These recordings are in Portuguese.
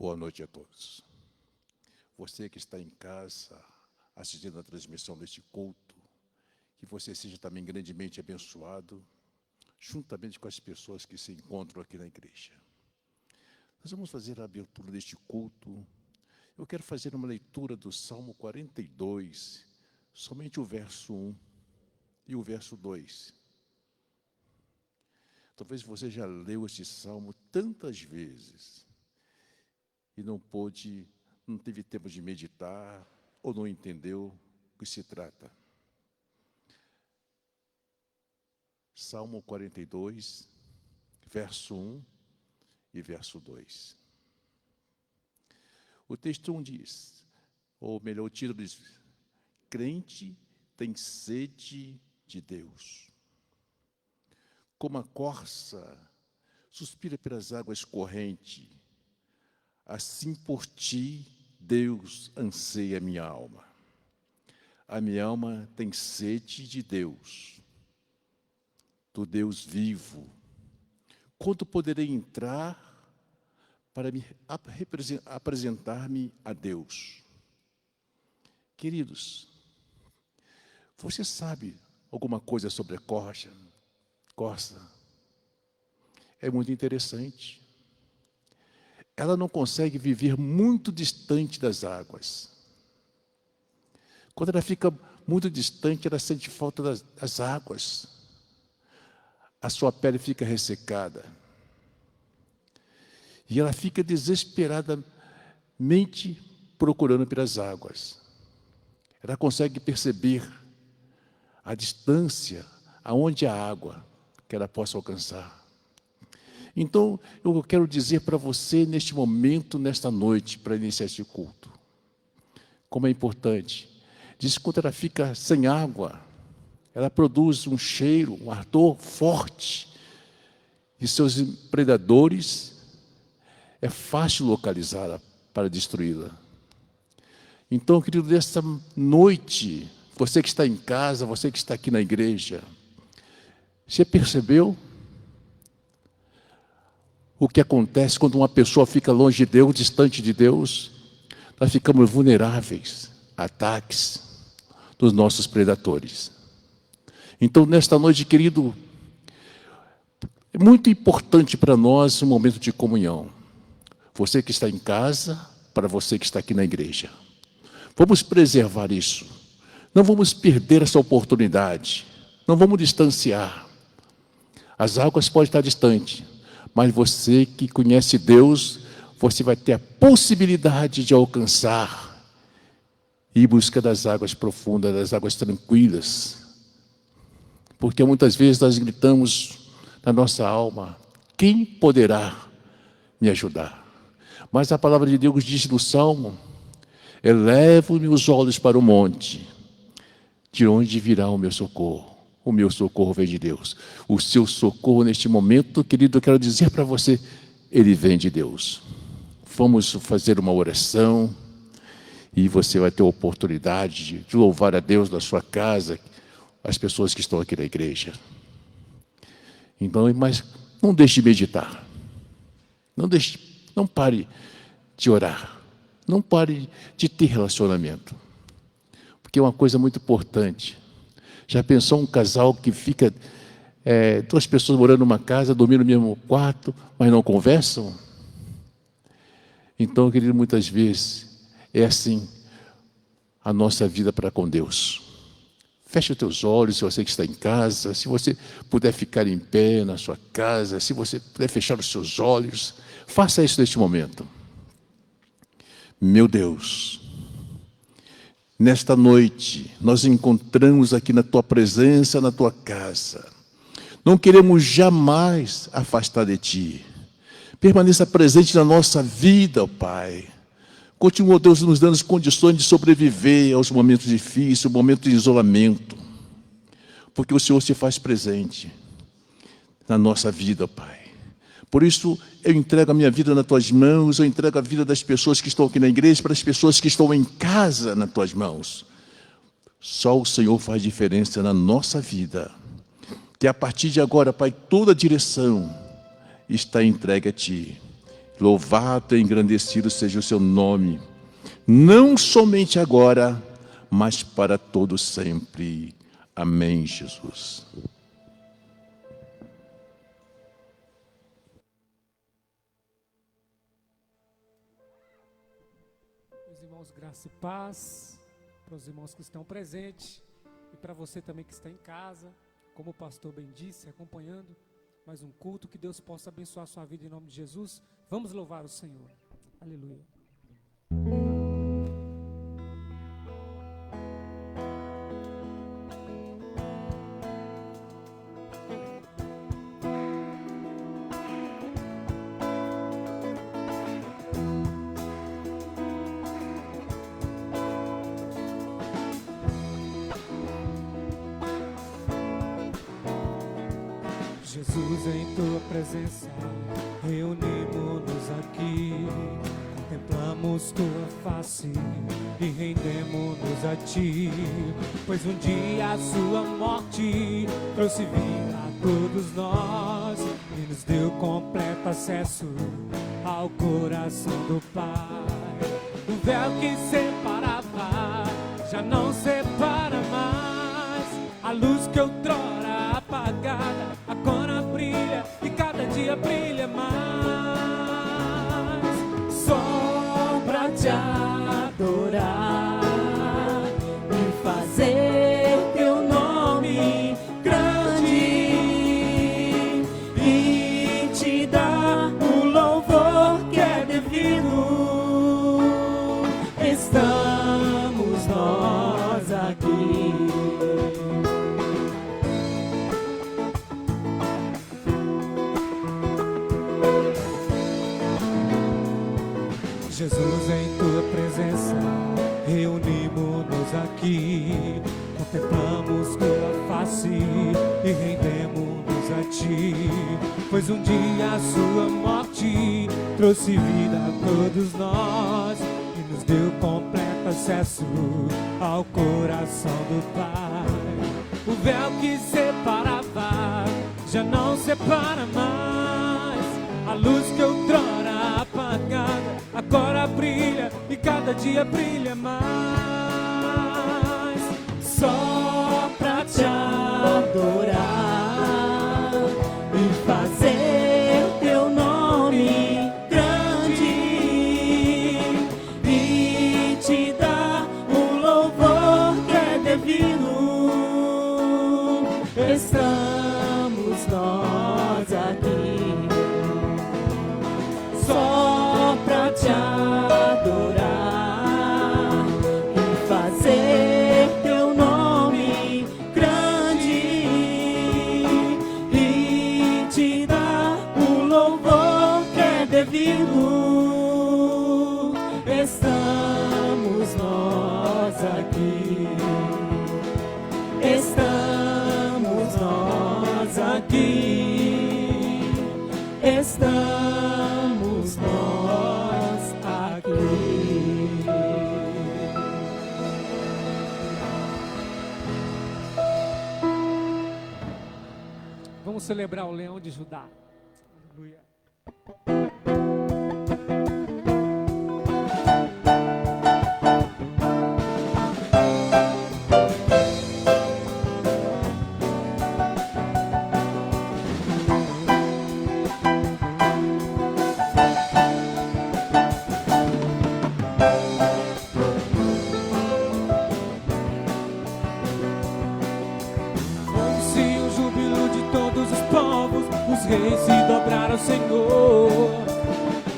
Boa noite a todos. Você que está em casa, assistindo a transmissão deste culto, que você seja também grandemente abençoado, juntamente com as pessoas que se encontram aqui na igreja. Nós vamos fazer a abertura deste culto. Eu quero fazer uma leitura do Salmo 42, somente o verso 1 e o verso 2. Talvez você já leu este salmo tantas vezes e não teve tempo de meditar ou não entendeu o que se trata. Salmo 42, verso 1 e verso 2. O texto 1 diz, ou melhor, o título diz, crente tem sede de Deus. Como a corça suspira pelas águas correntes, assim por ti, Deus, anseia a minha alma. A minha alma tem sede de Deus, do Deus vivo. Quando poderei entrar para apresentar-me a Deus? Queridos, você sabe alguma coisa sobre a corça? É muito interessante. Ela não consegue viver muito distante das águas. Quando ela fica muito distante, ela sente falta das águas. A sua pele fica ressecada. E ela fica desesperadamente procurando pelas águas. Ela consegue perceber a distância aonde há água que ela possa alcançar. Então, eu quero dizer para você, neste momento, nesta noite, para iniciar este culto, como é importante. Diz que quando ela fica sem água, ela produz um cheiro, um ardor forte, e seus predadores, é fácil localizá-la para destruí-la. Então, querido, nesta noite, você que está em casa, você que está aqui na igreja, você percebeu o que acontece quando uma pessoa fica longe de Deus, distante de Deus? Nós ficamos vulneráveis a ataques dos nossos predadores. Então, nesta noite, querido, é muito importante para nós um momento de comunhão. Você que está em casa, para você que está aqui na igreja. Vamos preservar isso. Não vamos perder essa oportunidade. Não vamos distanciar. As águas podem estar distantes, mas você que conhece Deus, você vai ter a possibilidade de alcançar e ir em busca das águas profundas, das águas tranquilas. Porque muitas vezes nós gritamos na nossa alma, quem poderá me ajudar? Mas a palavra de Deus diz no Salmo, elevo meus olhos para o monte, de onde virá o meu socorro? O meu socorro vem de Deus. O seu socorro neste momento, querido, eu quero dizer para você, ele vem de Deus. Vamos fazer uma oração e você vai ter a oportunidade de louvar a Deus na sua casa, as pessoas que estão aqui na igreja. Então, mas não deixe de meditar. Não pare de orar. Não pare de ter relacionamento. Porque é uma coisa muito importante. Já pensou um casal que fica, duas pessoas morando numa casa, dormindo no mesmo quarto, mas não conversam? Então, querido, muitas vezes é assim a nossa vida para com Deus. Feche os teus olhos, se você que está em casa, se você puder ficar em pé na sua casa, se você puder fechar os seus olhos, faça isso neste momento. Meu Deus, nesta noite, nós encontramos aqui na Tua presença, na Tua casa. Não queremos jamais afastar de Ti. Permaneça presente na nossa vida, ó Pai. Continua, Deus, nos dando as condições de sobreviver aos momentos difíceis, momentos de isolamento. Porque o Senhor se faz presente na nossa vida, ó Pai. Por isso, eu entrego a minha vida nas Tuas mãos, eu entrego a vida das pessoas que estão aqui na igreja, para as pessoas que estão em casa nas Tuas mãos. Só o Senhor faz diferença na nossa vida. Que a partir de agora, Pai, toda a direção está entregue a Ti. Louvado e engrandecido seja o seu nome, não somente agora, mas para todo sempre. Amém, Jesus. Meus irmãos, graça e paz para os irmãos que estão presentes e para você também que está em casa, como o pastor bem disse, acompanhando mais um culto. Que Deus possa abençoar a sua vida em nome de Jesus. Vamos louvar o Senhor. Aleluia. Jesus, em tua presença, reunimos-nos aqui, contemplamos tua face e rendemos-nos a ti, pois um dia a sua morte trouxe vida a todos nós e nos deu completo acesso ao coração do Pai. O véu que separava já não separa mais, a luz que outrora apagada agora brilha e cada dia brilha mais. Só pra te adorar e fazer teu nome grande e te dar o louvor que é devido. Estamos nós aqui. Jesus, em tua presença, reunimos-nos aqui, contemplamos tua face e rendemos-nos a ti, pois um dia a sua morte trouxe vida a todos nós e nos deu completo acesso ao coração do Pai. O véu que separava já não separa mais, a luz que outrora apagada agora brilha e cada dia brilha mais. Só pra te adorar e fazer teu nome grande e te dar o louvor que é devido. Estamos nós aqui. Só pra te adorar e fazer teu nome grande e te dar o louvor que é devido. Estamos nós aqui. Estamos nós aqui. Estamos nós aqui. Vamos celebrar o Leão de Judá. Aleluia. Reis se dobraram ao Senhor.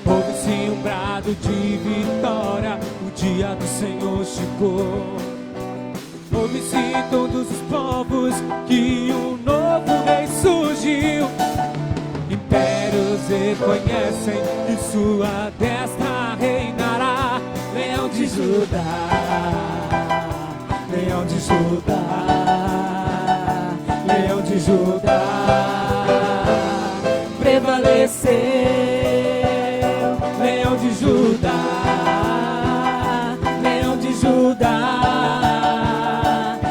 Ouve-se um brado de vitória, o dia do Senhor chegou. Ouve-se em todos os povos que um novo rei surgiu. Impérios reconhecem e sua destra reinará. Leão de Judá, Leão de Judá, Leão de Judá. Prevaleceu, Leão de Judá, Leão de Judá,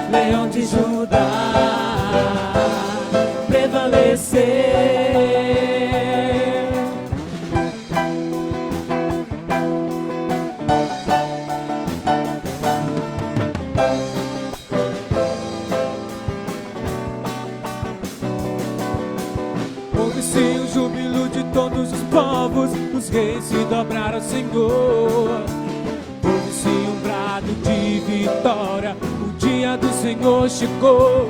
Leão de Judá, prevaleceu. reis se dobraram ao Senhor. Ouve-se um brado de vitória, o dia do Senhor chegou.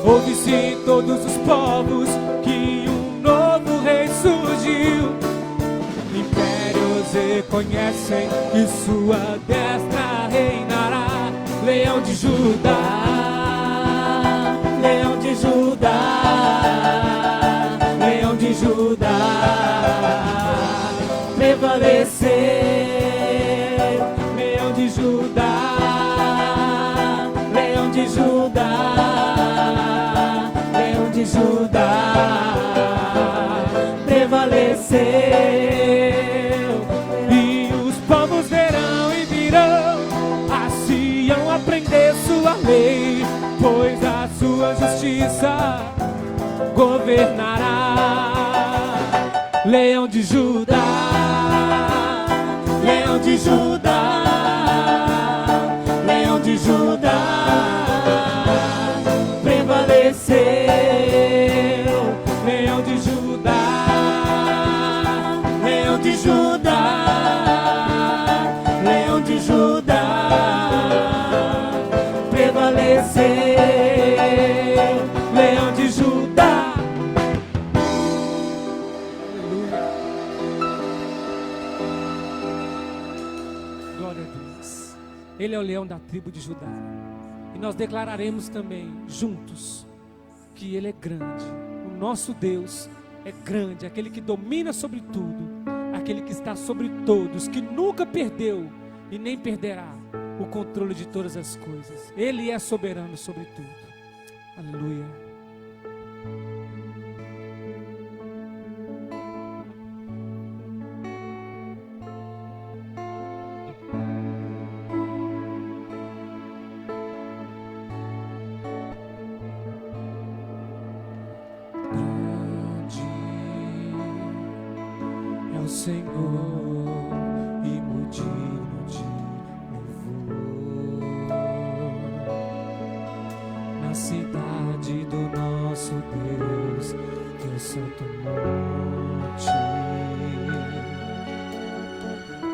Ouve-se em todos os povos que um novo rei surgiu. Impérios reconhecem que sua destra reinará. Leão de Judá, Leão de Judá, Leão de Judá, prevaleceu. Leão de Judá, Leão de Judá, Leão de Judá, prevaleceu. E os povos verão e virão a Sião aprender sua lei, pois a sua justiça governará. Leão de Judá, Leão de Judá, Leão de Judá, prevaleceu. Leão de Judá, Leão de Judá, Leão de Judá, prevaleceu. Leão de Judá. Glória a Deus. Ele é o leão da tribo de Judá. E nós declararemos também juntos que Ele é grande. O nosso Deus é grande, aquele que domina sobre tudo, aquele que está sobre todos, que nunca perdeu e nem perderá o controle de todas as coisas. Ele é soberano sobre tudo. Aleluia. Grande é o Senhor e muito digno de louvor. Na cidade do nosso Deus, teu santo monte, a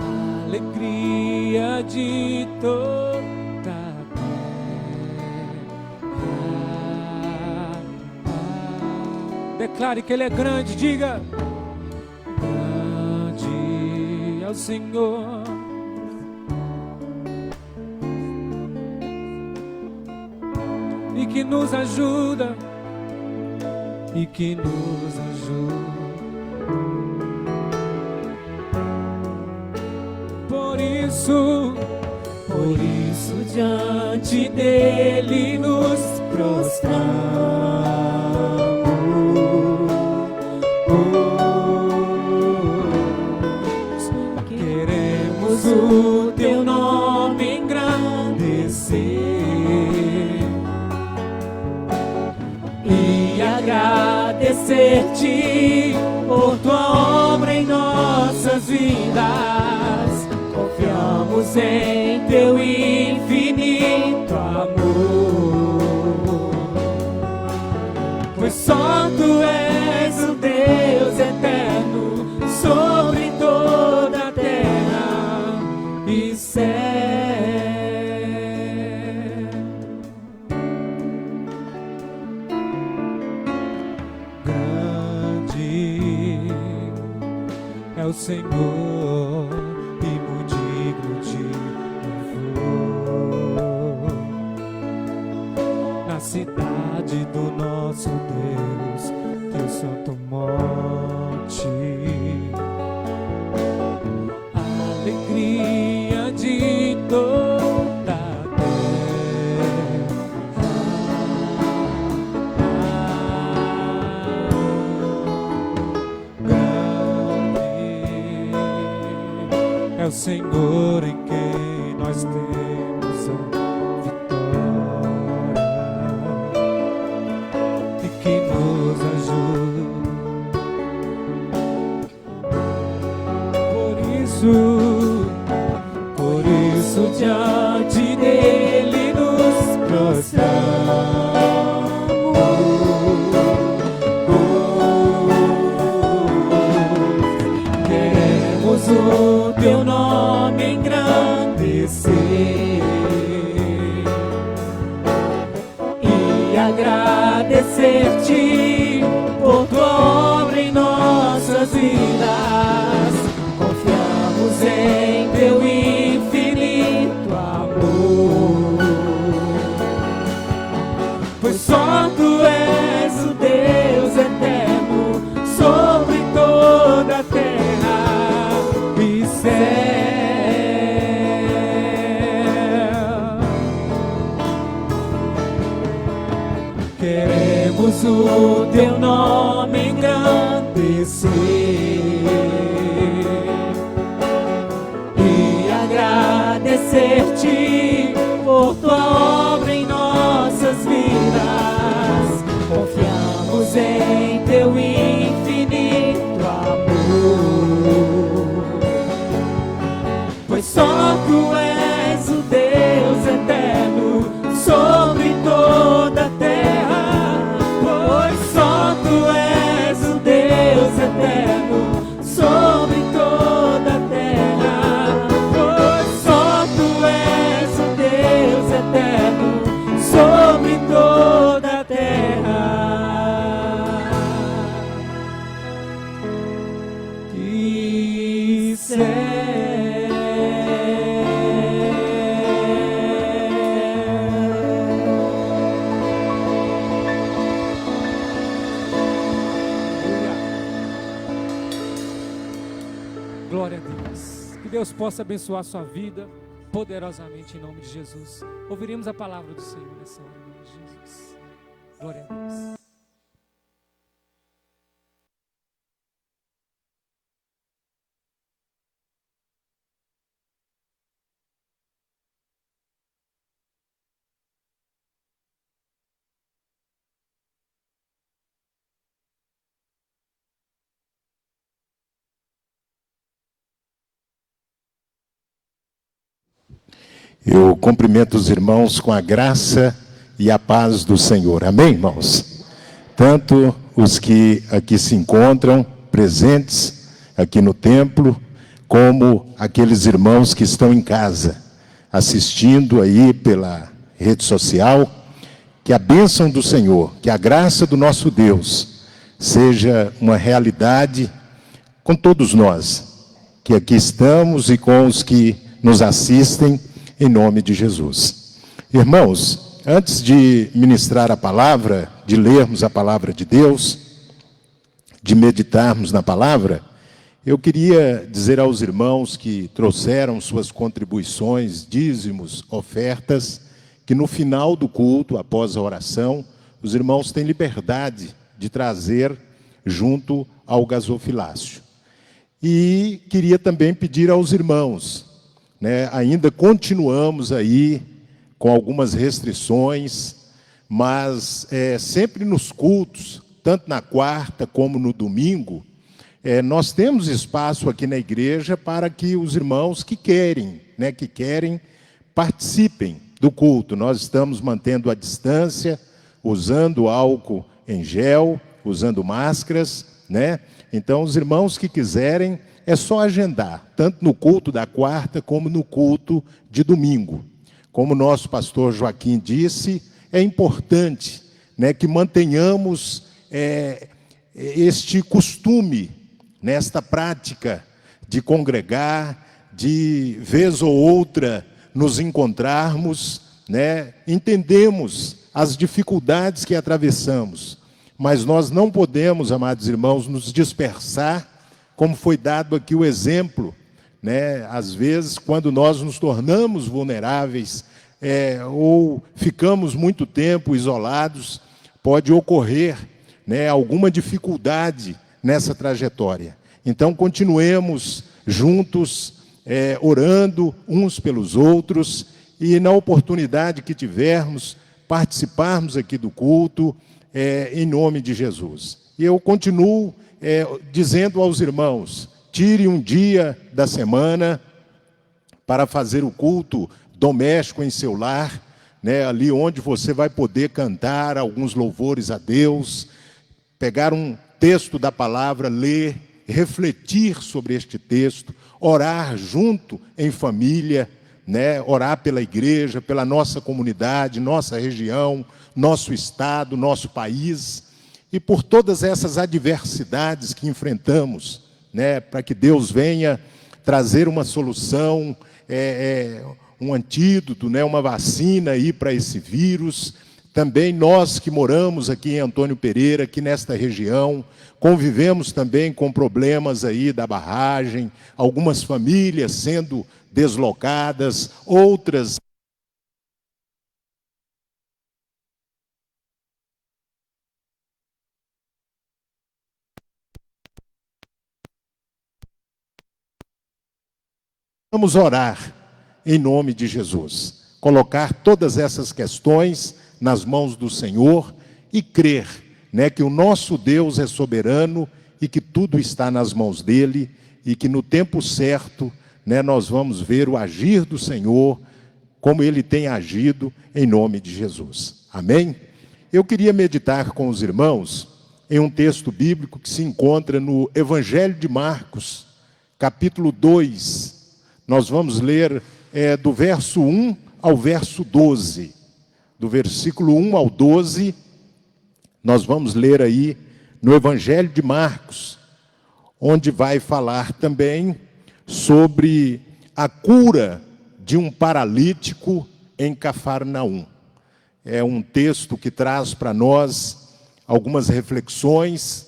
alegria de toda a terra. Declare que Ele é grande, diga: grande é o Senhor. E que nos ajuda, e que nos ajuda. Por isso diante dele nos prostramos. Queremos o teu nome engrandecer e agradecer-te por tua obra em nossas vidas. Confiamos em teu infinito amor, pois só tu és o Deus eterno sobre toda a terra e céu. Grande é o Senhor e muito digno de louvor. Na cidade do nosso Deus, teu santo monte, a alegria de toda a terra. É o Senhor em quem nós temos a vitória e que nos ajuda. Por isso diante dele nos prostramos. Queremos nome engrandecer e agradecer-te por tua obra em nossas vidas. Confiamos em teu infinito amor, pois só tu és o Deus eterno sobre toda a terra e céu. Queremos o teu nome engrandecer e agradecer-te por tua obra em nossas vidas. Confiamos em teu infinito amor, pois só tu és o Deus eterno sobre toda a terra. Pois só tu és o Deus eterno sobre toda a terra. Pois só tu és o Deus eterno sobre toda a terra e céu. Glória a Deus. Que Deus possa abençoar a sua vida poderosamente em nome de Jesus. Ouviremos a palavra do Senhor nessa hora em nome de Jesus. Glória a Deus. Eu cumprimento os irmãos com a graça e a paz do Senhor. Amém, irmãos? Tanto os que aqui se encontram presentes aqui no templo, como aqueles irmãos que estão em casa, assistindo aí pela rede social. Que a bênção do Senhor, que a graça do nosso Deus seja uma realidade com todos nós, que aqui estamos e com os que nos assistem, em nome de Jesus. Irmãos, antes de ministrar a palavra, de lermos a palavra de Deus, de meditarmos na palavra, eu queria dizer aos irmãos que trouxeram suas contribuições, dízimos, ofertas, que no final do culto, após a oração, os irmãos têm liberdade de trazer junto ao gasofilácio. E queria também pedir aos irmãos, ainda continuamos aí com algumas restrições, mas sempre nos cultos, tanto na quarta como no domingo, nós temos espaço aqui na igreja para que os irmãos que querem participem do culto. Nós estamos mantendo a distância, usando álcool em gel, usando máscaras, Então, os irmãos que quiserem, é só agendar, tanto no culto da quarta como no culto de domingo. Como o nosso pastor Joaquim disse, é importante que mantenhamos este costume, esta prática de congregar, de vez ou outra nos encontrarmos, entendemos as dificuldades que atravessamos, mas nós não podemos, amados irmãos, nos dispersar, como foi dado aqui o exemplo, às vezes, quando nós nos tornamos vulneráveis, ou ficamos muito tempo isolados, pode ocorrer alguma dificuldade nessa trajetória. Então, continuemos juntos, orando uns pelos outros, e na oportunidade que tivermos, participarmos aqui do culto, em nome de Jesus. E eu continuo dizendo aos irmãos, tire um dia da semana para fazer o culto doméstico em seu lar, ali onde você vai poder cantar alguns louvores a Deus, pegar um texto da palavra, ler, refletir sobre este texto, orar junto em família, né? Orar pela igreja, pela nossa comunidade, nossa região, nosso estado, nosso país, e por todas essas adversidades que enfrentamos, né? Para que Deus venha trazer uma solução, um antídoto, né? Uma vacina aí para esse vírus. Também nós que moramos aqui em Antônio Pereira, aqui nesta região, convivemos também com problemas aí da barragem, algumas famílias sendo deslocadas, outras vamos orar em nome de Jesus, colocar todas essas questões nas mãos do Senhor e crer, né, que o nosso Deus é soberano e que tudo está nas mãos dele e que no tempo certo, né, nós vamos ver o agir do Senhor, como ele tem agido em nome de Jesus. Amém? Eu queria meditar com os irmãos em um texto bíblico que se encontra no Evangelho de Marcos, capítulo 2. Nós vamos ler do verso 1 ao verso 12. Do versículo 1 ao 12, nós vamos ler aí no Evangelho de Marcos, onde vai falar também sobre a cura de um paralítico em Cafarnaum. É um texto que traz para nós algumas reflexões,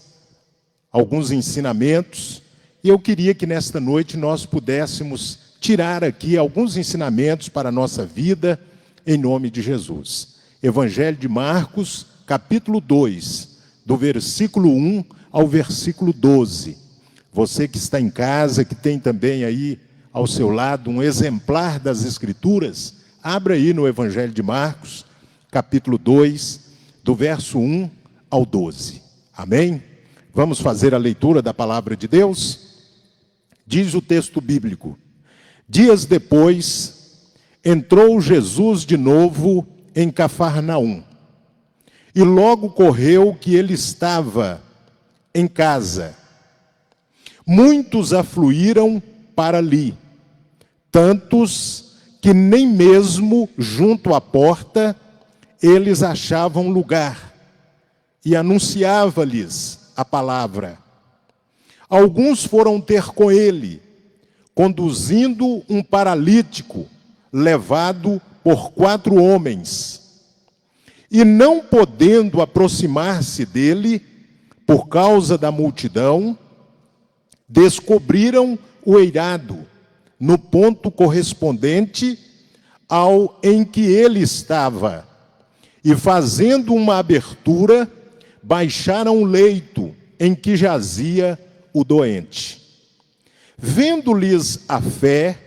alguns ensinamentos, e eu queria que nesta noite nós pudéssemos tirar aqui alguns ensinamentos para a nossa vida, em nome de Jesus. Evangelho de Marcos, capítulo 2, do versículo 1 ao versículo 12. Você que está em casa, que tem também aí ao seu lado um exemplar das Escrituras, abra aí no Evangelho de Marcos, capítulo 2, do verso 1 ao 12. Amém? Vamos fazer a leitura da palavra de Deus? Diz o texto bíblico: dias depois, entrou Jesus de novo em Cafarnaum, e logo correu que ele estava em casa. Muitos afluíram para ali, tantos que nem mesmo junto à porta eles achavam lugar, e anunciava-lhes a palavra. Alguns foram ter com ele, conduzindo um paralítico, levado por 4 homens. E não podendo aproximar-se dele, por causa da multidão, descobriram o eirado, no ponto correspondente ao em que ele estava. E fazendo uma abertura, baixaram o leito em que jazia o doente. Vendo-lhes a fé,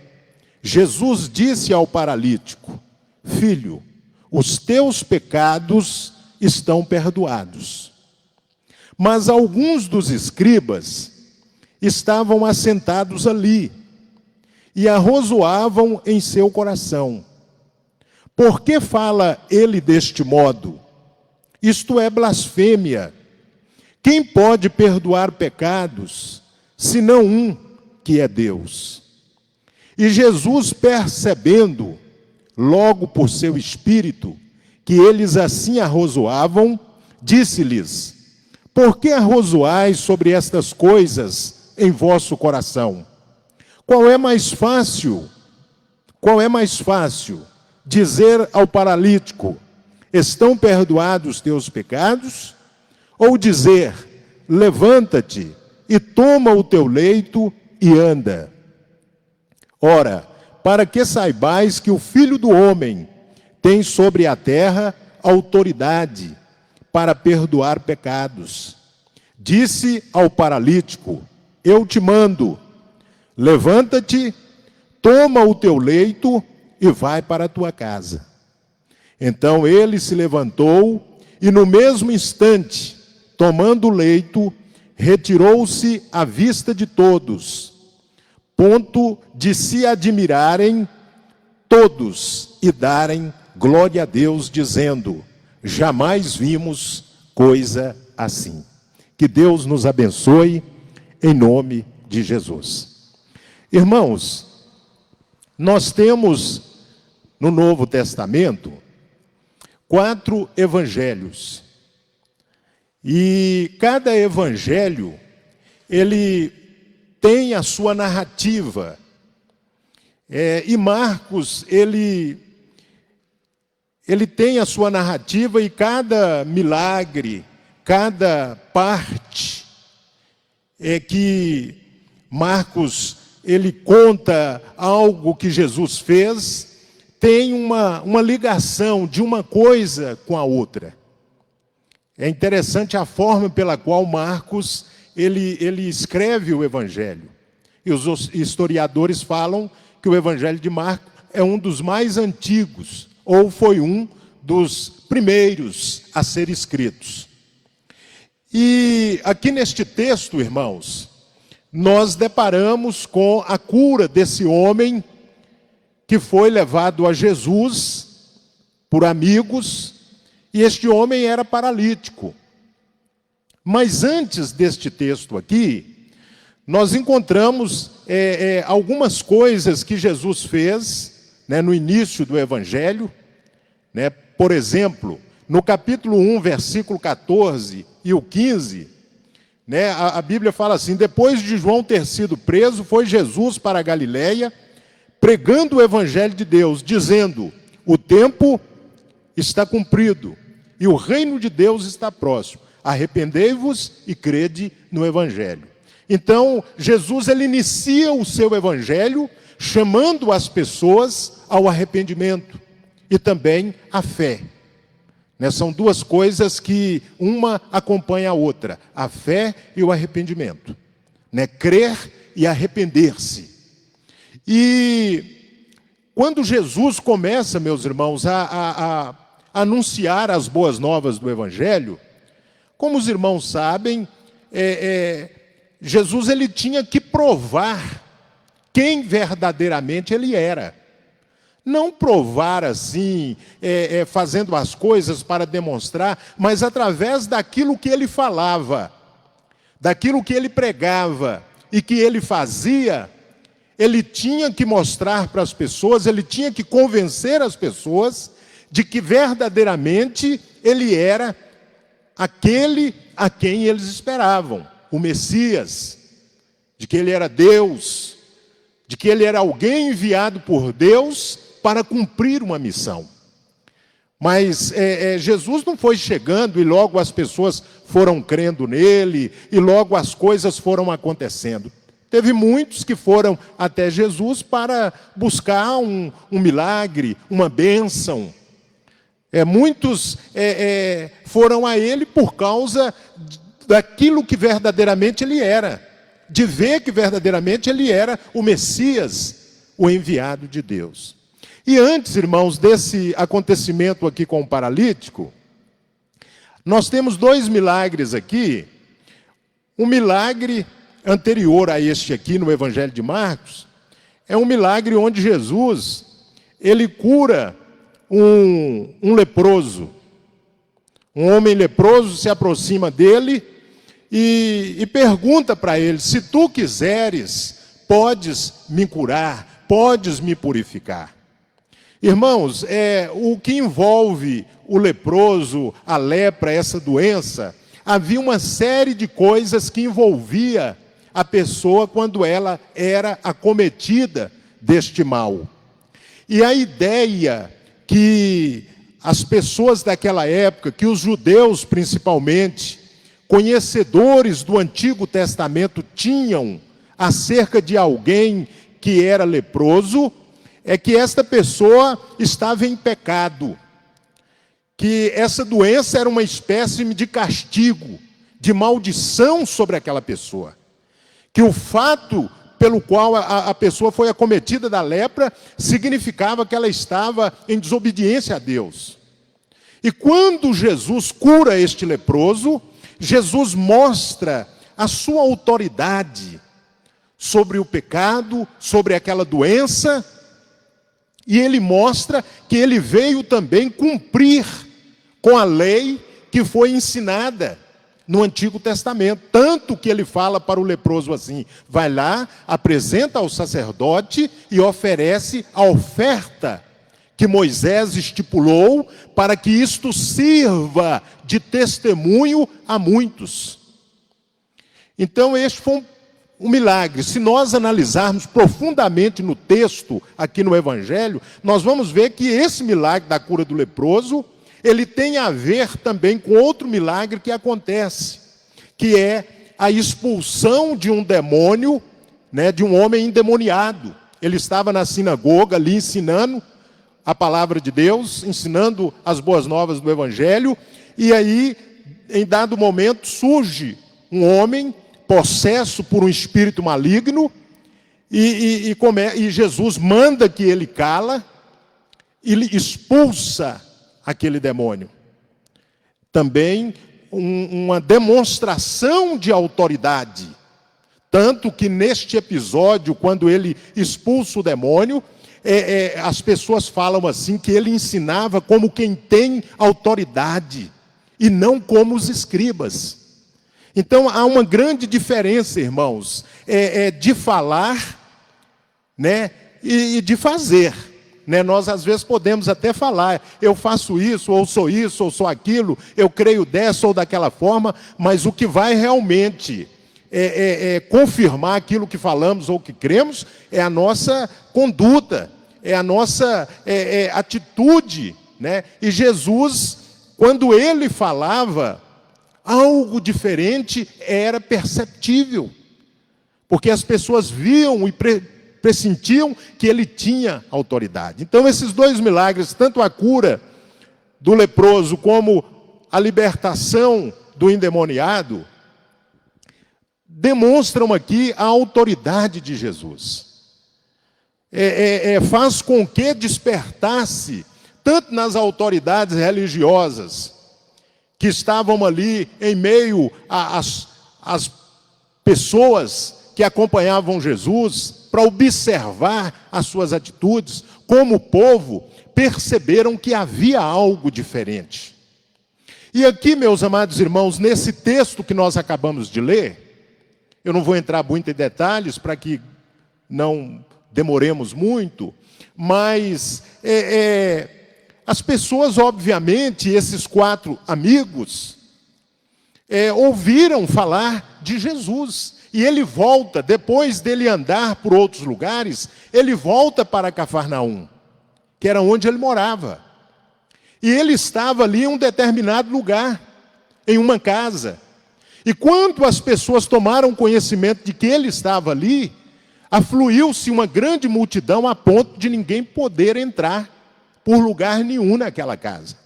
Jesus disse ao paralítico: filho, os teus pecados estão perdoados. Mas alguns dos escribas estavam assentados ali e arrozoavam em seu coração: por que fala ele deste modo? Isto é blasfêmia. Quem pode perdoar pecados, senão um, que é Deus? E Jesus, percebendo, logo por seu espírito, que eles assim arrozoavam, disse-lhes: por que arrozoais sobre estas coisas em vosso coração? Qual é mais fácil dizer ao paralítico: estão perdoados teus pecados? Ou dizer: levanta-te e toma o teu leito e anda? Ora, para que saibais que o Filho do Homem tem sobre a terra autoridade para perdoar pecados. Disse ao paralítico: eu te mando, levanta-te, toma o teu leito e vai para a tua casa. Então ele se levantou e no mesmo instante, tomando o leito, retirou-se à vista de todos, ponto de se admirarem todos e darem glória a Deus, dizendo: jamais vimos coisa assim. Que Deus nos abençoe, em nome de Jesus. Irmãos, nós temos no Novo Testamento 4 evangelhos. E cada evangelho, ele tem a sua narrativa. E Marcos, ele tem a sua narrativa, e cada milagre, cada parte que Marcos ele conta algo que Jesus fez, tem uma ligação de uma coisa com a outra. É interessante a forma pela qual Marcos ele escreve o Evangelho. E os historiadores falam que o Evangelho de Marcos é um dos mais antigos, ou foi um dos primeiros a ser escritos. E aqui neste texto, irmãos, nós deparamos com a cura desse homem que foi levado a Jesus por amigos, e este homem era paralítico. Mas antes deste texto aqui, nós encontramos algumas coisas que Jesus fez, né, no início do Evangelho, né? Por exemplo, no capítulo 1, versículo 14 e o 15, né, a Bíblia fala assim: depois de João ter sido preso, foi Jesus para a Galileia, pregando o Evangelho de Deus, dizendo: o tempo está cumprido e o reino de Deus está próximo. Arrependei-vos e crede no Evangelho. Então, Jesus ele inicia o seu Evangelho chamando as pessoas ao arrependimento e também à fé. Né? São duas coisas que uma acompanha a outra: a fé e o arrependimento. Né? Crer e arrepender-se. E quando Jesus começa, meus irmãos, a anunciar as boas novas do Evangelho, como os irmãos sabem, Jesus ele tinha que provar quem verdadeiramente ele era. Não provar assim, fazendo as coisas para demonstrar, mas através daquilo que ele falava, daquilo que ele pregava e que ele fazia. Ele tinha que mostrar para as pessoas, ele tinha que convencer as pessoas de que verdadeiramente ele era aquele a quem eles esperavam, o Messias, de que ele era Deus, de que ele era alguém enviado por Deus para cumprir uma missão. Mas Jesus não foi chegando e logo as pessoas foram crendo nele e logo as coisas foram acontecendo. Teve muitos que foram até Jesus para buscar um milagre, uma bênção. Muitos foram a ele por causa daquilo que verdadeiramente ele era, de ver que verdadeiramente ele era o Messias, o enviado de Deus. E antes, irmãos, desse acontecimento aqui com o paralítico, nós temos 2 milagres aqui. Um milagre anterior a este aqui no Evangelho de Marcos, é um milagre onde Jesus, ele cura um leproso. Um homem leproso se aproxima dele e pergunta para ele: se tu quiseres, podes me curar, podes me purificar. Irmãos, o que envolve o leproso, a lepra, essa doença, havia uma série de coisas que envolvia a pessoa quando ela era acometida deste mal. E a ideia que as pessoas daquela época, que os judeus principalmente, conhecedores do Antigo Testamento, tinham acerca de alguém que era leproso, é que esta pessoa estava em pecado, que essa doença era uma espécie de castigo, de maldição sobre aquela pessoa. Que o fato pelo qual a pessoa foi acometida da lepra significava que ela estava em desobediência a Deus. E quando Jesus cura este leproso, Jesus mostra a sua autoridade sobre o pecado, sobre aquela doença, e ele mostra que ele veio também cumprir com a lei que foi ensinada. no Antigo Testamento. Tanto que ele fala para o leproso assim: vai lá, apresenta ao sacerdote e oferece a oferta que Moisés estipulou para que isto sirva de testemunho a muitos. Então este foi um milagre. Se nós analisarmos profundamente no texto, aqui no Evangelho, nós vamos ver que esse milagre da cura do leproso, ele tem a ver também com outro milagre que acontece, que é a expulsão de um demônio, né, de um homem endemoniado. Ele estava na sinagoga ali ensinando a palavra de Deus, ensinando as boas novas do Evangelho, e aí, em dado momento, surge um homem possesso por um espírito maligno, e Jesus manda que ele cala, e ele expulsa aquele demônio. Também uma demonstração de autoridade. Tanto que neste episódio, quando ele expulsa o demônio, as pessoas falam assim, que ele ensinava como quem tem autoridade, e não como os escribas. Então há uma grande diferença, irmãos, de falar, né, e de fazer. Né? Nós às vezes podemos até falar: eu faço isso, ou sou aquilo, eu creio dessa ou daquela forma, mas o que vai realmente confirmar aquilo que falamos ou que cremos é a nossa conduta, é a nossa atitude. Né? E Jesus, quando ele falava, algo diferente era perceptível, porque as pessoas viam e pressentiam que ele tinha autoridade. Então esses dois milagres, tanto a cura do leproso como a libertação do endemoniado, demonstram aqui a autoridade de Jesus. Faz com que despertasse, tanto nas autoridades religiosas, que estavam ali em meio às pessoas que acompanhavam Jesus, para observar as suas atitudes, como o povo, perceberam que havia algo diferente. E aqui, meus amados irmãos, nesse texto que nós acabamos de ler, eu não vou entrar muito em detalhes para que não demoremos muito, mas as pessoas, obviamente, esses 4 amigos, ouviram falar de Jesus. E ele volta, depois dele andar por outros lugares, ele volta para Cafarnaum, que era onde ele morava. E ele estava ali em um determinado lugar, em uma casa. E quando as pessoas tomaram conhecimento de que ele estava ali, afluiu-se uma grande multidão a ponto de ninguém poder entrar por lugar nenhum naquela casa.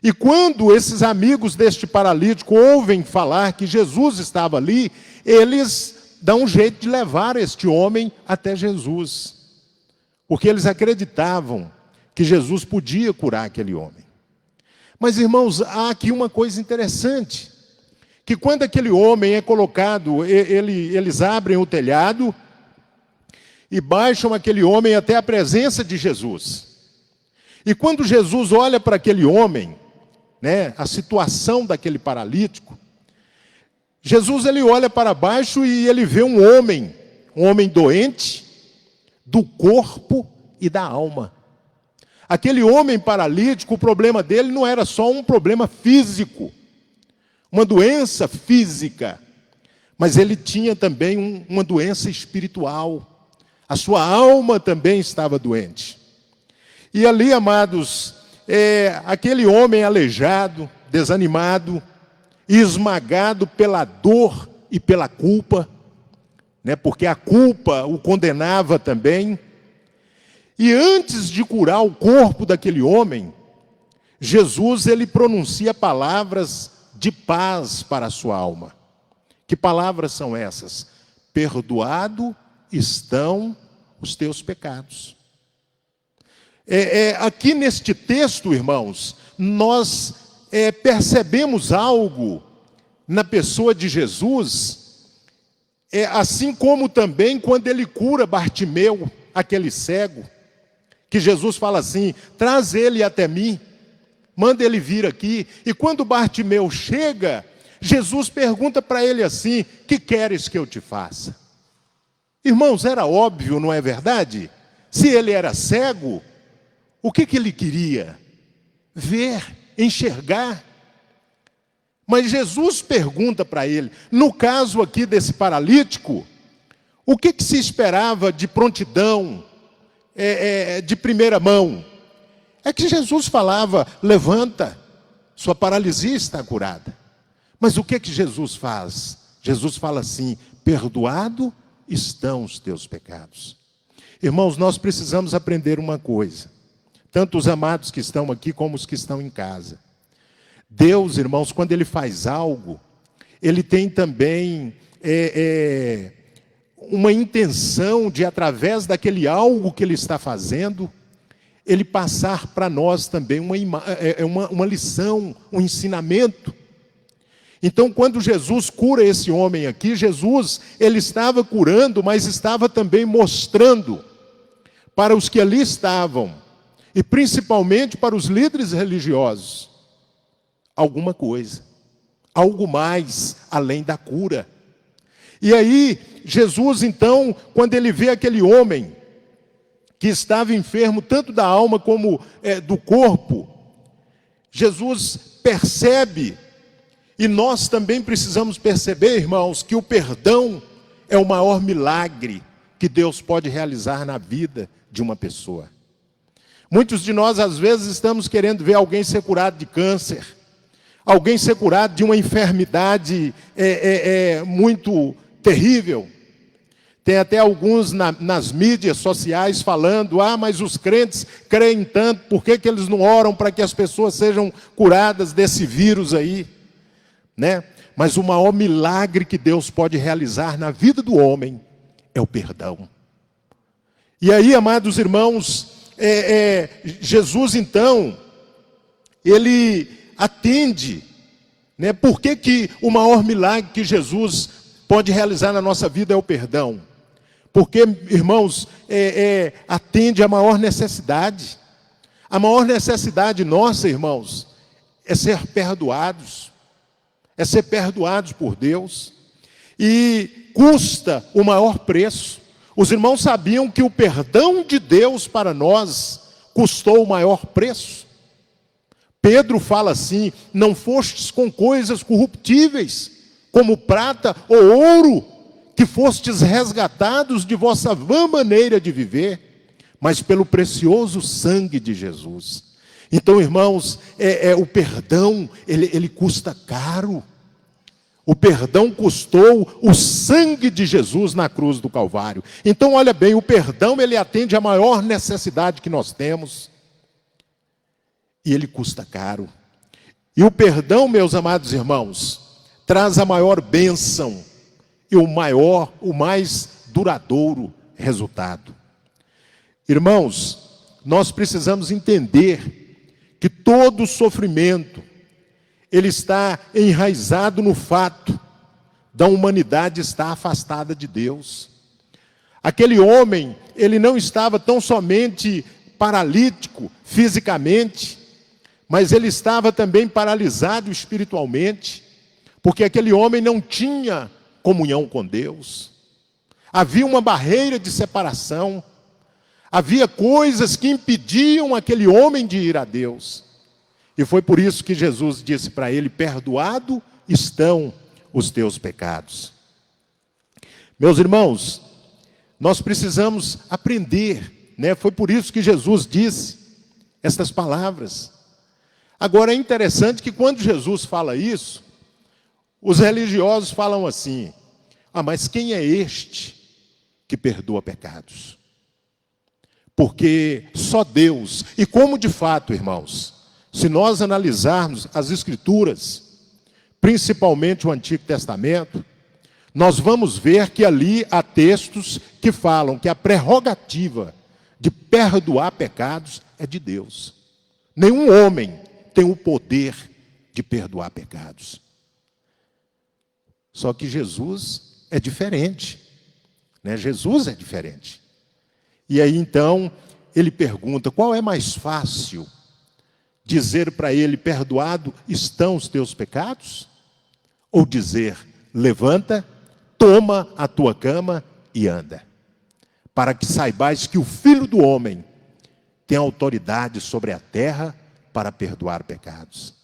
E quando esses amigos deste paralítico ouvem falar que Jesus estava ali, eles dão um jeito de levar este homem até Jesus, porque eles acreditavam que Jesus podia curar aquele homem. Mas, irmãos, há aqui uma coisa interessante, que quando aquele homem é colocado, eles abrem o telhado e baixam aquele homem até a presença de Jesus. E quando Jesus olha para aquele homem, né, a situação daquele paralítico, Jesus ele olha para baixo e ele vê um homem doente do corpo e da alma. Aquele homem paralítico, o problema dele não era só um problema físico, uma doença física, mas ele tinha também uma doença espiritual. A sua alma também estava doente. E ali, amados, aquele homem aleijado, desanimado, esmagado pela dor e pela culpa, né, porque a culpa o condenava também. E antes de curar o corpo daquele homem, Jesus ele pronuncia palavras de paz para a sua alma. Que palavras são essas? Perdoado estão os teus pecados. Aqui neste texto, irmãos, nós percebemos algo na pessoa de Jesus, assim como também quando ele cura Bartimeu, aquele cego, que Jesus fala assim: traz ele até mim, manda ele vir aqui. E quando Bartimeu chega, Jesus pergunta para ele assim: que queres que eu te faça? Irmãos, era óbvio, não é verdade? Se ele era cego, o que ele queria? Ver, enxergar. Mas Jesus pergunta para ele, no caso aqui desse paralítico, o que se esperava de prontidão, de primeira mão? É que Jesus falava: levanta, sua paralisia está curada. Mas o que Jesus faz? Jesus fala assim: perdoado estão os teus pecados. Irmãos, nós precisamos aprender uma coisa, tanto os amados que estão aqui como os que estão em casa. Deus, irmãos, quando Ele faz algo, Ele tem também uma intenção de, através daquele algo que Ele está fazendo, Ele passar para nós também uma lição, um ensinamento. Então, quando Jesus cura esse homem aqui, Jesus, Ele estava curando, mas estava também mostrando para os que ali estavam, e principalmente para os líderes religiosos, alguma coisa, algo mais além da cura. E aí, Jesus então, quando Ele vê aquele homem que estava enfermo, tanto da alma como do corpo, Jesus percebe. E nós também precisamos perceber, irmãos, que o perdão é o maior milagre que Deus pode realizar na vida de uma pessoa. Muitos de nós, às vezes, estamos querendo ver alguém ser curado de câncer, alguém ser curado de uma enfermidade muito terrível. Tem até alguns nas mídias sociais falando: mas os crentes creem tanto, por que eles não oram para que as pessoas sejam curadas desse vírus aí? Né? Mas o maior milagre que Deus pode realizar na vida do homem é o perdão. E aí, amados irmãos, Jesus então, Ele atende, né? Por que o maior milagre que Jesus pode realizar na nossa vida é o perdão? Porque, irmãos, atende a maior necessidade. A maior necessidade nossa, irmãos, é ser perdoados. É ser perdoados por Deus. E custa o maior preço. Os irmãos sabiam que o perdão de Deus para nós custou o maior preço. Pedro fala assim: não fostes com coisas corruptíveis, como prata ou ouro, que fostes resgatados de vossa vã maneira de viver, mas pelo precioso sangue de Jesus. Então, irmãos, o perdão, ele custa caro. O perdão custou o sangue de Jesus na cruz do Calvário. Então, olha bem, o perdão, ele atende a maior necessidade que nós temos. E ele custa caro. E o perdão, meus amados irmãos, traz a maior bênção e o mais duradouro resultado. Irmãos, nós precisamos entender que todo sofrimento, ele está enraizado no fato da humanidade estar afastada de Deus. Aquele homem, ele não estava tão somente paralítico fisicamente, mas ele estava também paralisado espiritualmente, porque aquele homem não tinha comunhão com Deus. Havia uma barreira de separação. Havia coisas que impediam aquele homem de ir a Deus. E foi por isso que Jesus disse para ele: perdoado estão os teus pecados. Meus irmãos, nós precisamos aprender, né? Foi por isso que Jesus disse estas palavras. Agora é interessante que quando Jesus fala isso, os religiosos falam assim: mas quem é este que perdoa pecados? Porque só Deus. E como de fato, irmãos, se nós analisarmos as Escrituras, principalmente o Antigo Testamento, nós vamos ver que ali há textos que falam que a prerrogativa de perdoar pecados é de Deus. Nenhum homem tem o poder de perdoar pecados. Só que Jesus é diferente, né? Jesus é diferente. E aí então ele pergunta: qual é mais fácil? Dizer para ele: perdoado estão os teus pecados? ou dizer: levanta, toma a tua cama e anda, para que saibais que o Filho do Homem tem autoridade sobre a terra para perdoar pecados.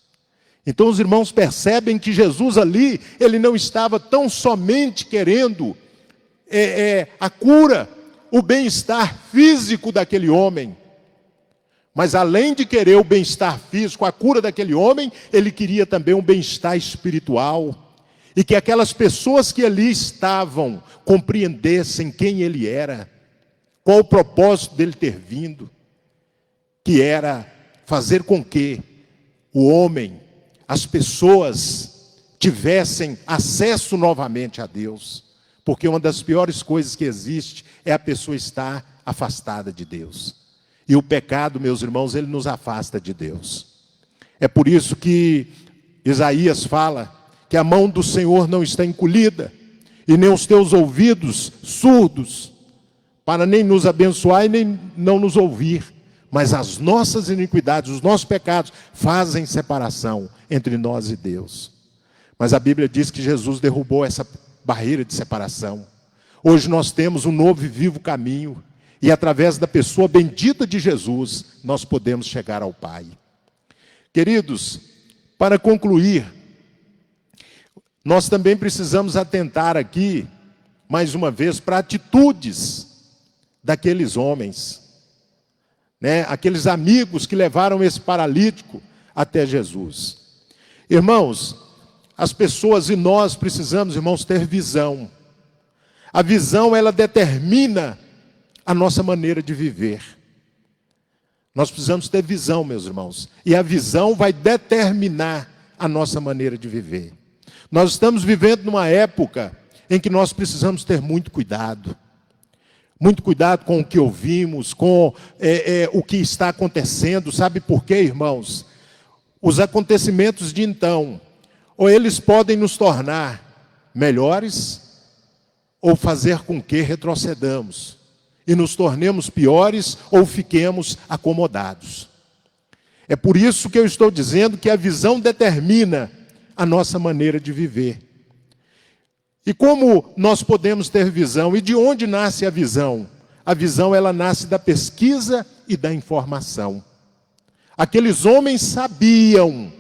Então os irmãos percebem que Jesus ali, ele não estava tão somente querendo a cura, o bem-estar físico daquele homem, mas além de querer o bem-estar físico, a cura daquele homem, ele queria também um bem-estar espiritual, e que aquelas pessoas que ali estavam compreendessem quem ele era, qual o propósito dele ter vindo, que era fazer com que o homem, as pessoas, tivessem acesso novamente a Deus. Porque uma das piores coisas que existe é a pessoa estar afastada de Deus. E o pecado, meus irmãos, ele nos afasta de Deus. É por isso que Isaías fala que a mão do Senhor não está encolhida, e nem os teus ouvidos surdos, para nem nos abençoar e nem não nos ouvir. Mas as nossas iniquidades, os nossos pecados, fazem separação entre nós e Deus. Mas a Bíblia diz que Jesus derrubou essa barreira de separação. Hoje nós temos um novo e vivo caminho, e através da pessoa bendita de Jesus, nós podemos chegar ao Pai. Queridos, para concluir, nós também precisamos atentar aqui, mais uma vez, para atitudes daqueles homens, aqueles amigos que levaram esse paralítico até Jesus. Irmãos, as pessoas e nós precisamos, irmãos, ter visão. A visão, ela determina a nossa maneira de viver. Nós precisamos ter visão, meus irmãos. E a visão vai determinar a nossa maneira de viver. Nós estamos vivendo numa época em que nós precisamos ter muito cuidado. Muito cuidado com o que ouvimos, com o que está acontecendo. Sabe por quê, irmãos? Os acontecimentos de então, ou eles podem nos tornar melhores, ou fazer com que retrocedamos e nos tornemos piores, ou fiquemos acomodados. É por isso que eu estou dizendo que a visão determina a nossa maneira de viver. E como nós podemos ter visão? E de onde nasce a visão? A visão, ela nasce da pesquisa e da informação. Aqueles homens sabiam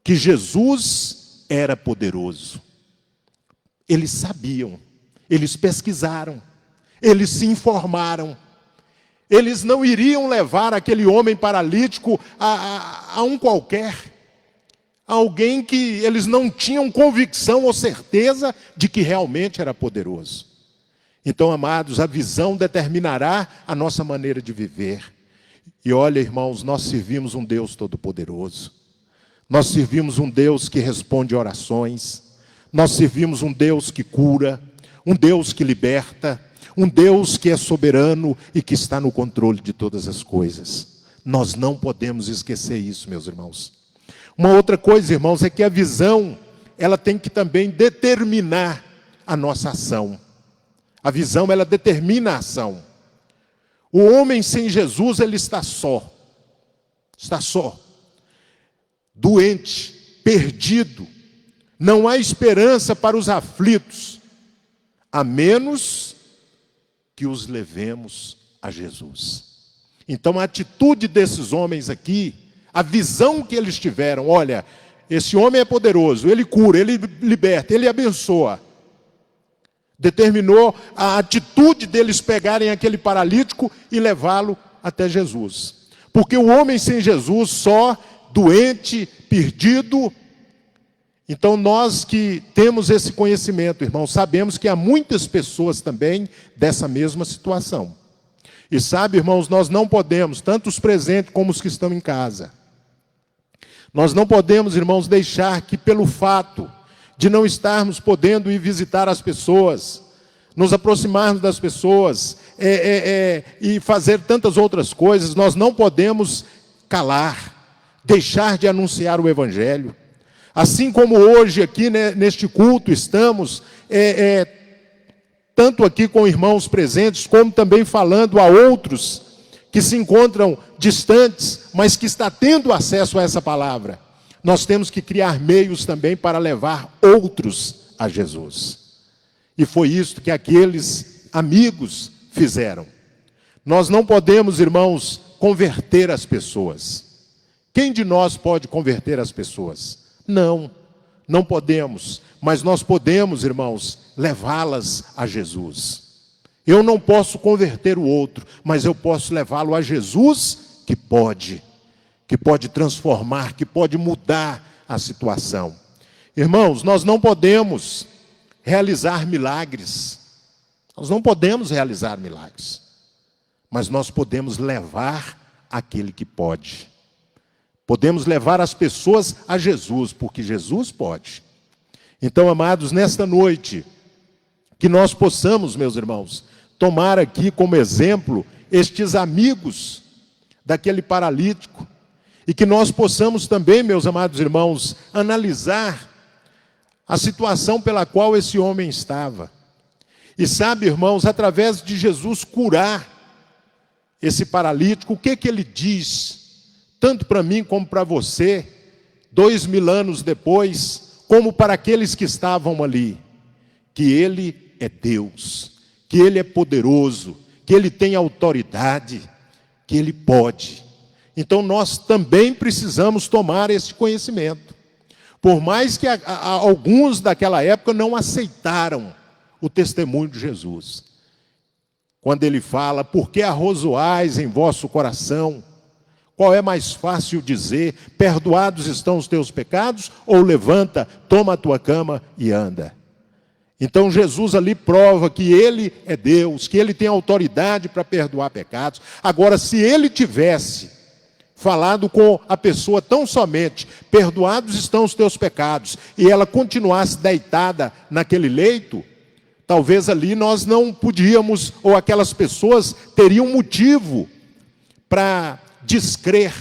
que Jesus era poderoso. Eles sabiam, eles pesquisaram, eles se informaram. Eles não iriam levar aquele homem paralítico a um qualquer, alguém que eles não tinham convicção ou certeza de que realmente era poderoso. Então, amados, a visão determinará a nossa maneira de viver. E olha, irmãos, nós servimos um Deus todo-poderoso. Nós servimos um Deus que responde orações. Nós servimos um Deus que cura, um Deus que liberta, um Deus que é soberano e que está no controle de todas as coisas. Nós não podemos esquecer isso, meus irmãos. Uma outra coisa, irmãos, é que a visão, ela tem que também determinar a nossa ação. A visão, ela determina a ação. O homem sem Jesus, ele está só, doente, perdido. Não há esperança para os aflitos, a menos que os levemos a Jesus. Então a atitude desses homens aqui, a visão que eles tiveram, olha, esse homem é poderoso, ele cura, ele liberta, ele abençoa. Determinou a atitude deles pegarem aquele paralítico e levá-lo até Jesus. Porque o homem sem Jesus, só, doente, perdido. Então nós que temos esse conhecimento, irmãos, sabemos que há muitas pessoas também dessa mesma situação. E sabe, irmãos, nós não podemos, tanto os presentes como os que estão em casa, nós não podemos, irmãos, deixar que pelo fato de não estarmos podendo ir visitar as pessoas, nos aproximarmos das pessoas e fazer tantas outras coisas, nós não podemos calar, deixar de anunciar o Evangelho. Assim como hoje aqui, né, neste culto estamos, tanto aqui com irmãos presentes, como também falando a outros que se encontram distantes, mas que está tendo acesso a essa palavra. nós temos que criar meios também para levar outros a Jesus. E foi isso que aqueles amigos fizeram. Nós não podemos, irmãos, converter as pessoas. Quem de nós pode converter as pessoas? Não podemos. Mas nós podemos, irmãos, levá-las a Jesus. Eu não posso converter o outro, mas eu posso levá-lo a Jesus, que pode transformar, que pode mudar a situação. Irmãos, nós não podemos realizar milagres. Nós não podemos realizar milagres. Mas nós podemos levar aquele que pode. Podemos levar as pessoas a Jesus, porque Jesus pode. Então, amados, nesta noite, que nós possamos, meus irmãos, tomar aqui como exemplo estes amigos daquele paralítico, e que nós possamos também, meus amados irmãos, analisar a situação pela qual esse homem estava. E sabe, irmãos, através de Jesus curar esse paralítico, o que ele diz, tanto para mim como para você, 2000 anos depois, como para aqueles que estavam ali, que Ele é Deus, que Ele é poderoso, que Ele tem autoridade, que Ele pode. Então nós também precisamos tomar esse conhecimento. Por mais que alguns daquela época não aceitaram o testemunho de Jesus. Quando Ele fala, por que arrozoais em vosso coração? Qual é mais fácil dizer, perdoados estão os teus pecados, ou levanta, toma a tua cama e anda? Então Jesus ali prova que Ele é Deus, que Ele tem autoridade para perdoar pecados. Agora, se Ele tivesse falado com a pessoa tão somente, perdoados estão os teus pecados, e ela continuasse deitada naquele leito, talvez ali nós não podíamos, ou aquelas pessoas teriam motivo para descrer,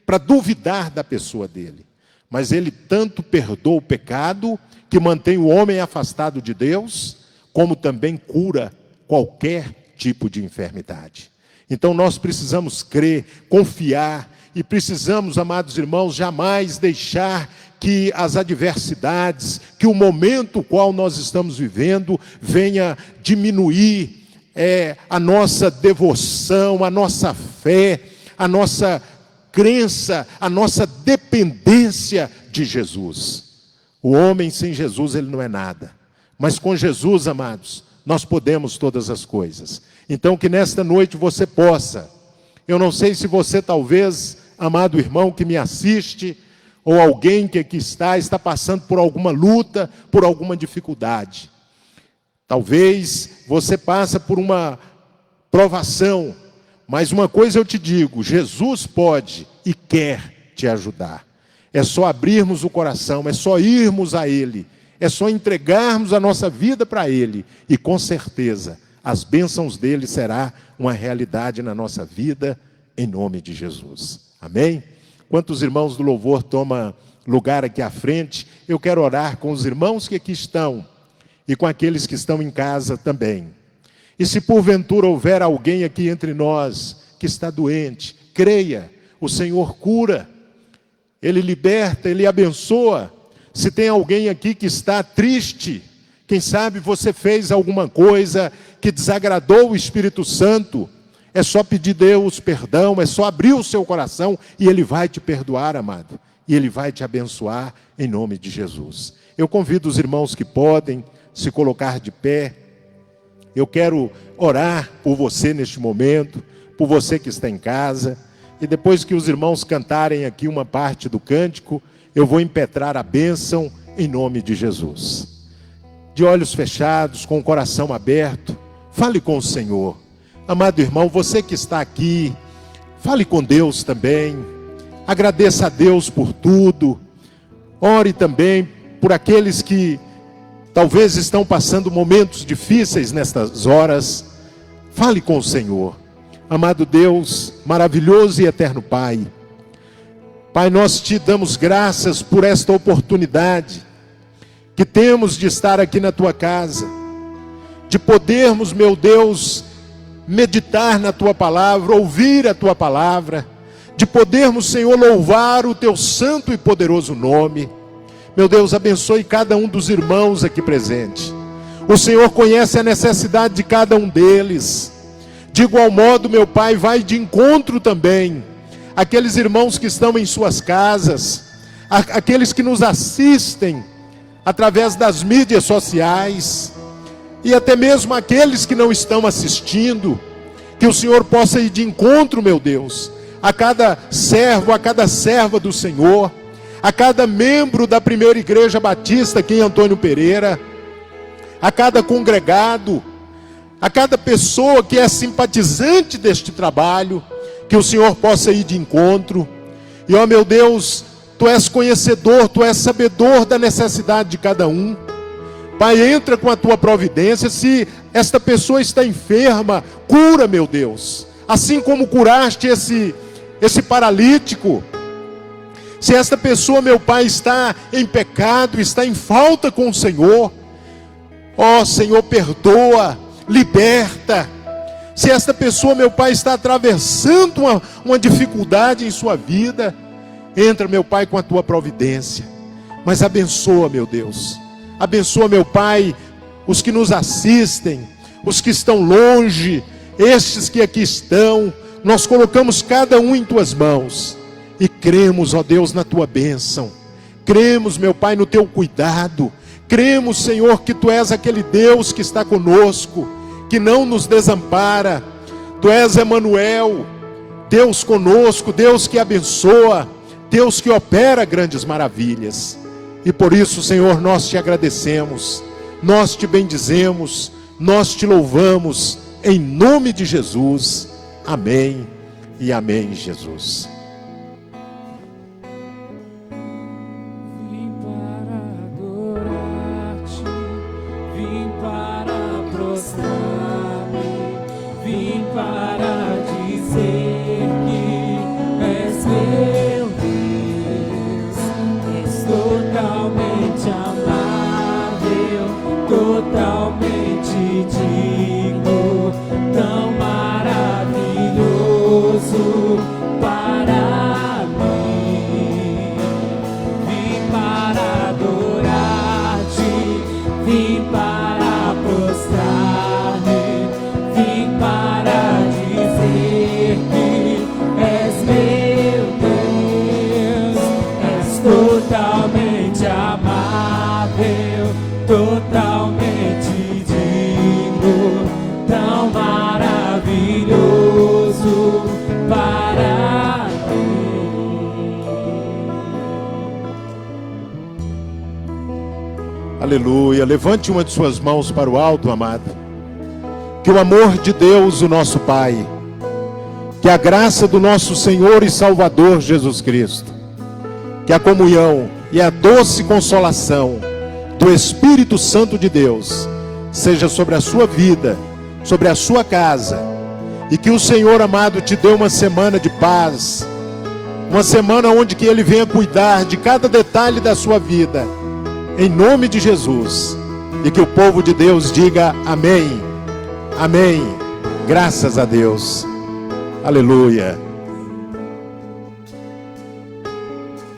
para duvidar da pessoa dele. Mas ele tanto perdoa o pecado, que mantém o homem afastado de Deus, como também cura qualquer tipo de enfermidade. Então nós precisamos crer, confiar, e precisamos, amados irmãos, jamais deixar que as adversidades, que o momento qual nós estamos vivendo, venha diminuir a nossa devoção, a nossa fé, a nossa crença, a nossa dependência de Jesus. O homem sem Jesus, ele não é nada. Mas com Jesus, amados, nós podemos todas as coisas. Então que nesta noite você possa, eu não sei se você talvez, amado irmão que me assiste, ou alguém que aqui está passando por alguma luta, por alguma dificuldade. Talvez você passe por uma provação, mas uma coisa eu te digo, Jesus pode e quer te ajudar. É só abrirmos o coração, é só irmos a Ele, é só entregarmos a nossa vida para Ele, e com certeza as bênçãos dele será uma realidade na nossa vida, em nome de Jesus. Amém? Quantos irmãos do louvor tomam lugar aqui à frente, eu quero orar com os irmãos que aqui estão, e com aqueles que estão em casa também. E se porventura houver alguém aqui entre nós que está doente, creia, o Senhor cura, Ele liberta, Ele abençoa. Se tem alguém aqui que está triste, quem sabe você fez alguma coisa que desagradou o Espírito Santo, é só pedir a Deus perdão, é só abrir o seu coração e Ele vai te perdoar, amado. E Ele vai te abençoar em nome de Jesus. Eu convido os irmãos que podem se colocar de pé. Eu quero orar por você neste momento, por você que está em casa. E depois que os irmãos cantarem aqui uma parte do cântico, eu vou impetrar a bênção em nome de Jesus. De olhos fechados, com o coração aberto, fale com o Senhor. Amado irmão, você que está aqui, fale com Deus também. Agradeça a Deus por tudo. Ore também por aqueles que talvez estão passando momentos difíceis nestas horas. Fale com o Senhor. Amado Deus, maravilhoso e eterno Pai. Pai, nós te damos graças por esta oportunidade que temos de estar aqui na tua casa, de podermos, meu Deus, meditar na tua palavra, ouvir a tua palavra, de podermos, Senhor, louvar o Teu santo e poderoso nome. Meu Deus, abençoe cada um dos irmãos aqui presente. O Senhor conhece a necessidade de cada um deles. De igual modo, meu Pai, vai de encontro também aqueles irmãos que estão em suas casas, aqueles que nos assistem através das mídias sociais, e até mesmo aqueles que não estão assistindo, que o Senhor possa ir de encontro, meu Deus, a cada servo, a cada serva do Senhor, a cada membro da primeira igreja batista aqui em Antônio Pereira, a cada congregado, a cada pessoa que é simpatizante deste trabalho, que o Senhor possa ir de encontro. E ó meu Deus, Tu és conhecedor, Tu és sabedor da necessidade de cada um. Pai, entra com a Tua providência. Se esta pessoa está enferma, cura, meu Deus, assim como curaste esse paralítico. Se esta pessoa, meu Pai, está em pecado, está em falta com o Senhor, ó Senhor, perdoa, liberta. Se esta pessoa, meu Pai, está atravessando uma dificuldade em sua vida, entra, meu Pai, com a Tua providência. Mas abençoa, meu Deus, abençoa, meu Pai, os que nos assistem, os que estão longe, estes que aqui estão. Nós colocamos cada um em Tuas mãos e cremos, ó Deus, na Tua bênção. Cremos, meu Pai, no Teu cuidado. Cremos, Senhor, que Tu és aquele Deus que está conosco, que não nos desampara. Tu és Emanuel, Deus conosco, Deus que abençoa, Deus que opera grandes maravilhas. E por isso, Senhor, nós Te agradecemos, nós Te bendizemos, nós Te louvamos, em nome de Jesus. Amém e amém, Jesus. Vim para adorar-te, vim para prostrar-me, vim para dizer que és meu Deus, és totalmente amável, totalmente digno, tão maravilhoso para mim. Vim para adorar-te, vim para prostrar-me, vim para dizer que és meu Deus, és totalmente amável, totalmente digno, tão maravilhoso para mim. Aleluia. Levante uma de suas mãos para o alto, amado. Que o amor de Deus, o nosso Pai, que a graça do nosso Senhor e Salvador Jesus Cristo, que a comunhão e a doce consolação do Espírito Santo de Deus seja sobre a sua vida, sobre a sua casa, e que o Senhor amado te dê uma semana de paz, uma semana onde que Ele venha cuidar de cada detalhe da sua vida, em nome de Jesus. E que o povo de Deus diga amém, amém, graças a Deus, aleluia.